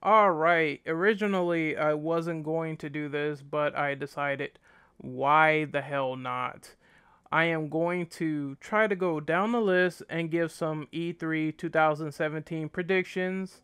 Alright, originally I wasn't going to do this, but I decided, why the hell not? I am going to try to go down the list and give some E3 2017 predictions,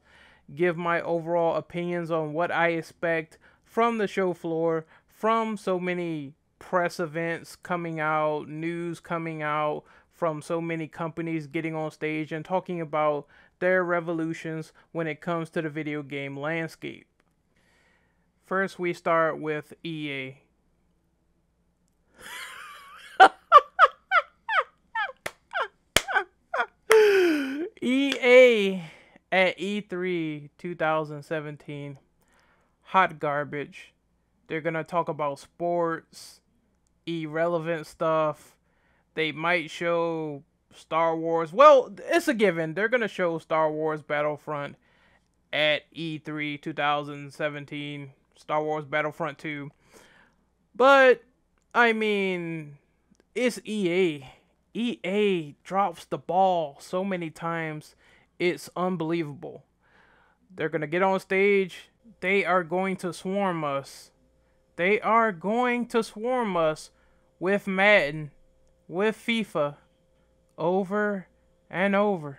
give my overall opinions on what I expect from the show floor, from so many press events coming out, news coming out, from so many companies getting on stage and talking about their revolutions when it comes to the video game landscape. First, we start with EA. EA at E3 2017. Hot garbage. They're going to talk about sports, irrelevant stuff. They might show Star Wars. Well, it's a given. They're going to show Star Wars Battlefront at E3 2017. Star Wars Battlefront 2. But, I mean, it's EA. EA drops the ball so many times. It's unbelievable. They're going to get on stage. They are going to swarm us. They are going to swarm us with Madden, with FIFA, over and over.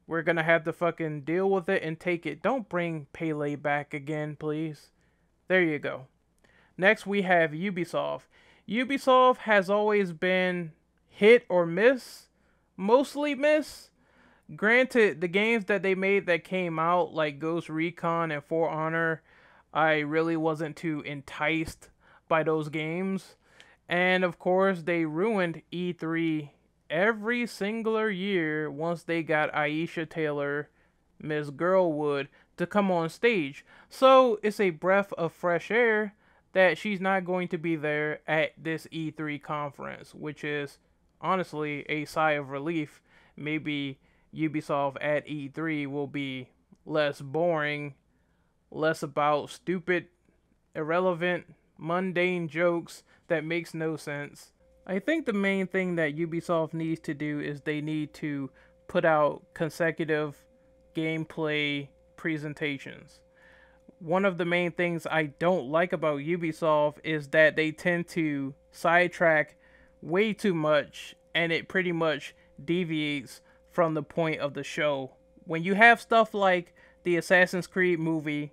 We're going to have to fucking deal with it and take it. Don't bring Pele back again, please. There you go. Next, we have Ubisoft. Ubisoft has always been hit or miss, mostly miss. Granted, the games that they made that came out, like Ghost Recon and For Honor, I really wasn't too enticed by those games. And of course, they ruined E3 every singular year once they got Aisha Taylor, Miss Girlwood, to come on stage. So it's a breath of fresh air that she's not going to be there at this E3 conference, which is honestly a sigh of relief. Maybe Ubisoft at E3 will be less boring, less about stupid, irrelevant, mundane jokes that makes no sense. I think the main thing that Ubisoft needs to do is they need to put out consecutive gameplay presentations. One of the main things I don't like about Ubisoft is that they tend to sidetrack way too much and it pretty much deviates from the point of the show. When you have stuff like the Assassin's Creed movie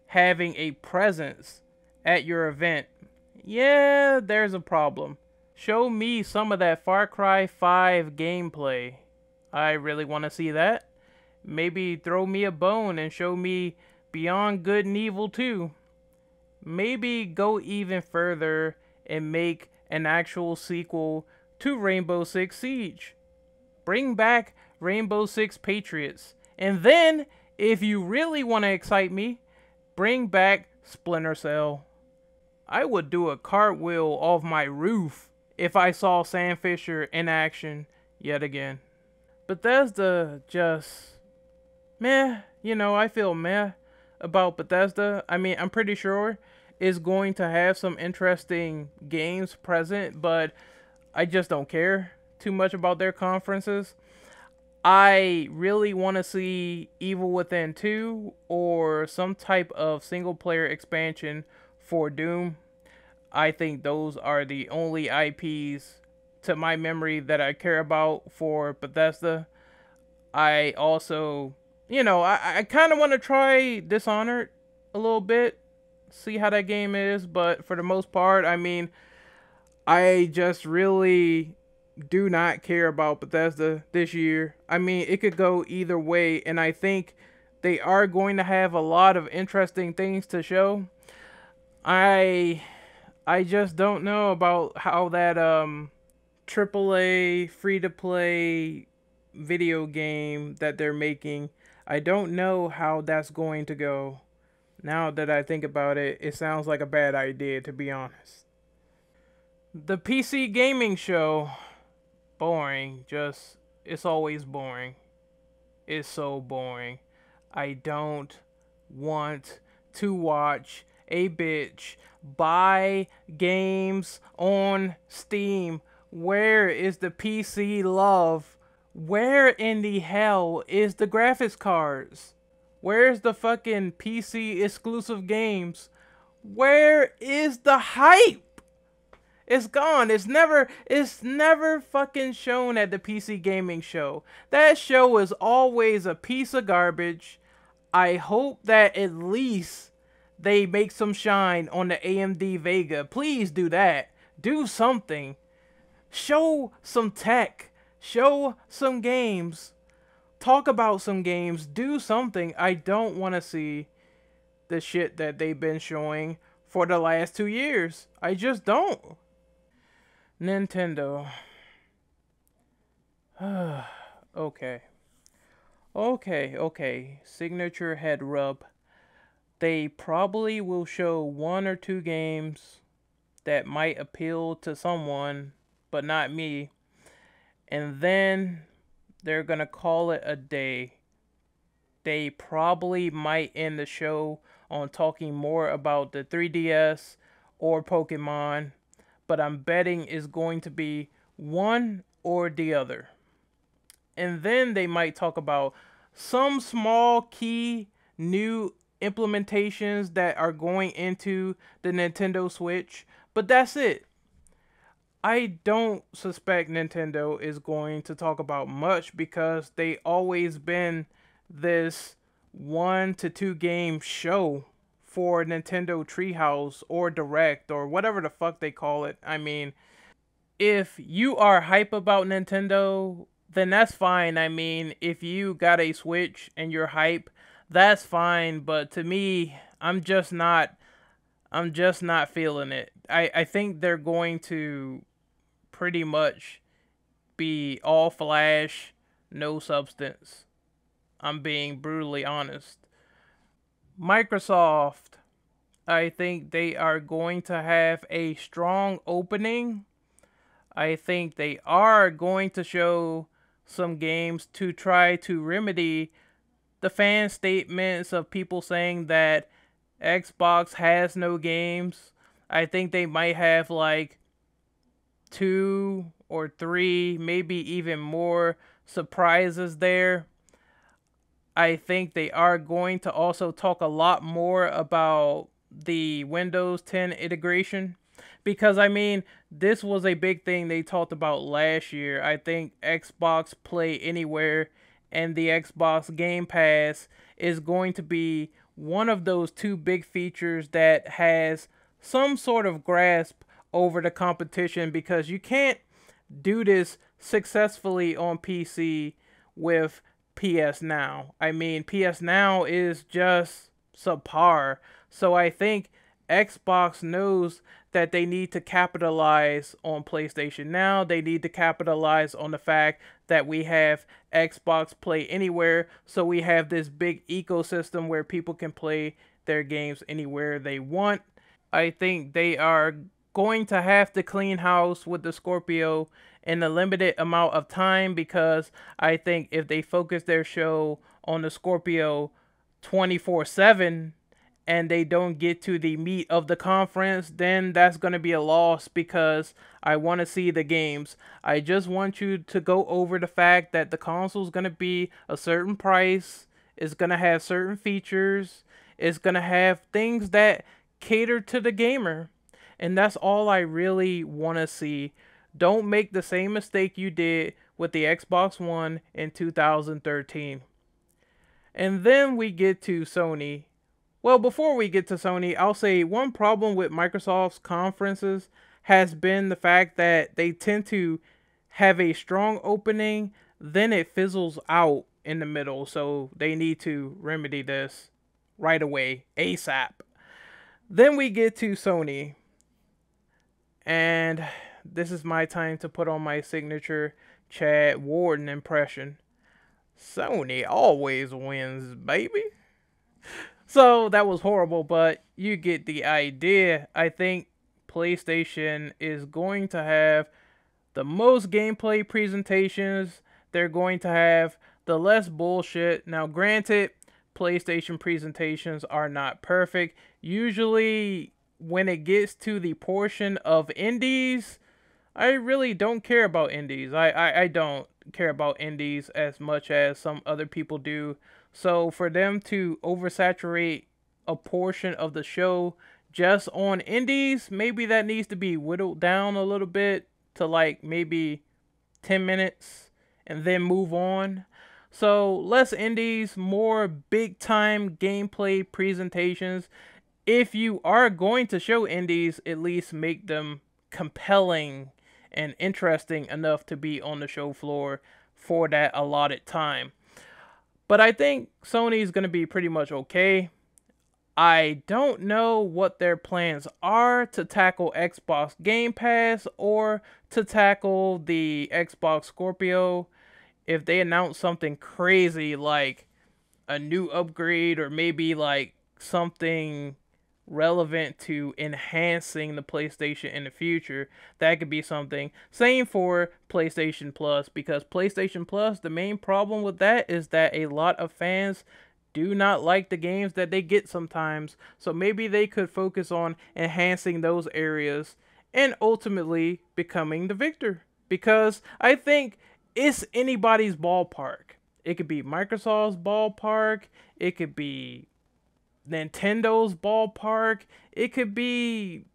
having a presence at your event, yeah, there's a problem. Show me some of that Far Cry 5 gameplay. I really want to see that. Maybe throw me a bone and show me Beyond Good and Evil 2. Maybe go even further and make an actual sequel to Rainbow Six Siege. Bring back Rainbow Six Patriots. And then, if you really want to excite me, bring back Splinter Cell. I would do a cartwheel off my roof if I saw Sam Fisher in action yet again. Bethesda just meh. I feel meh about Bethesda. I mean, I'm pretty sure it's going to have some interesting games present, but I just don't care too much about their conferences. I really want to see Evil Within 2 or some type of single player expansion for Doom. I think those are the only IPs to my memory that I care about for Bethesda. I also, I kind of want to try Dishonored a little bit, see how that game is, but for the most part, I mean, I just really do not care about Bethesda this year. I mean, it could go either way, and I think they are going to have a lot of interesting things to show. I just don't know about how that AAA free to play video game that they're making. I don't know how that's going to go. Now that I think about it, it sounds like a bad idea, to be honest. The PC gaming show, boring. Just, it's always boring. It's so boring. I don't want to watch a bitch buy games on Steam. Where is the PC love? Where in the hell is the graphics cards? Where's the fucking PC exclusive games? Where is the hype? It's gone. It's never fucking shown at the PC gaming show. That show is always a piece of garbage. I hope that at least they make some shine on the AMD Vega. Please do that. Do something. Show some tech. Show some games. Talk about some games. Do something. I don't want to see the shit that they've been showing for the last 2 years. I just don't. Nintendo. Okay. Okay. Signature head rub. They probably will show 1 or 2 games that might appeal to someone, but not me. And then they're gonna call it a day. They probably might end the show on talking more about the 3DS or Pokemon, but I'm betting it's going to be one or the other. And then they might talk about some small key new implementations that are going into the Nintendo Switch, but that's it. I don't suspect Nintendo is going to talk about much because they always been this 1 to 2 game show for Nintendo Treehouse or Direct or whatever the fuck they call it. I mean, if you are hype about Nintendo, then that's fine. I mean, if you got a Switch and you're hype, that's fine. But to me, I'm just not feeling it. I think they're going to pretty much be all flash, no substance. I'm being brutally honest. Microsoft, I think they are going to have a strong opening. I think they are going to show some games to try to remedy the fan statements of people saying that Xbox has no games. I think they might have like 2 or 3, maybe even more surprises there. I think they are going to also talk a lot more about the Windows 10 integration because I mean, this was a big thing they talked about last year. I think Xbox Play Anywhere and the Xbox Game Pass is going to be one of those 2 big features that has some sort of grasp over the competition because you can't do this successfully on PC with PS Now. I mean, PS Now is just subpar. So I think Xbox knows that they need to capitalize on PlayStation Now. They need to capitalize on the fact that we have Xbox Play Anywhere. So we have this big ecosystem where people can play their games anywhere they want. I think they are going to have to clean house with the Scorpio in a limited amount of time because I think if they focus their show on the Scorpio 24/7 and they don't get to the meat of the conference, then that's going to be a loss because I want to see the games. I just want you to go over the fact that the console is going to be a certain price, it's going to have certain features, it's going to have things that cater to the gamer. And that's all I really want to see. Don't make the same mistake you did with the Xbox One in 2013. And then we get to Sony. Well, before we get to Sony, I'll say one problem with Microsoft's conferences has been the fact that they tend to have a strong opening, then it fizzles out in the middle. So they need to remedy this right away, ASAP. Then we get to Sony. And this is my time to put on my signature Chad Warden impression. Sony always wins, baby. So that was horrible, but you get the idea. I think PlayStation is going to have the most gameplay presentations. They're going to have the less bullshit. Now, granted, PlayStation presentations are not perfect. Usually, when it gets to the portion of indies, I really don't care about indies. I don't care about indies as much as some other people do. So for them to oversaturate a portion of the show just on indies, maybe that needs to be whittled down a little bit to like maybe 10 minutes and then move on. So less indies, more big time gameplay presentations. If you are going to show indies, at least make them compelling and interesting enough to be on the show floor for that allotted time. But I think Sony's going to be pretty much okay. I don't know what their plans are to tackle Xbox Game Pass or to tackle the Xbox Scorpio. If they announce something crazy like a new upgrade or maybe like something relevant to enhancing the PlayStation in the future, that could be something. Same for PlayStation Plus, because PlayStation Plus, the main problem with that is that a lot of fans do not like the games that they get sometimes. So maybe they could focus on enhancing those areas and ultimately becoming the victor. Because I think it's anybody's ballpark. It could be Microsoft's ballpark. It could be Nintendo's ballpark. It could be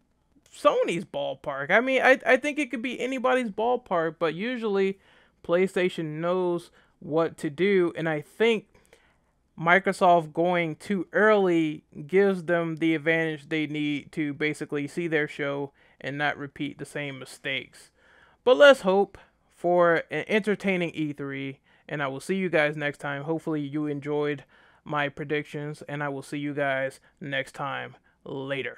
Sony's ballpark. I mean, I think it could be anybody's ballpark, but usually PlayStation knows what to do. And I think Microsoft going too early gives them the advantage they need to basically see their show and not repeat the same mistakes. But let's hope for an entertaining E3, and I will see you guys next time. Hopefully, you enjoyed my predictions, and I will see you guys next time. Later.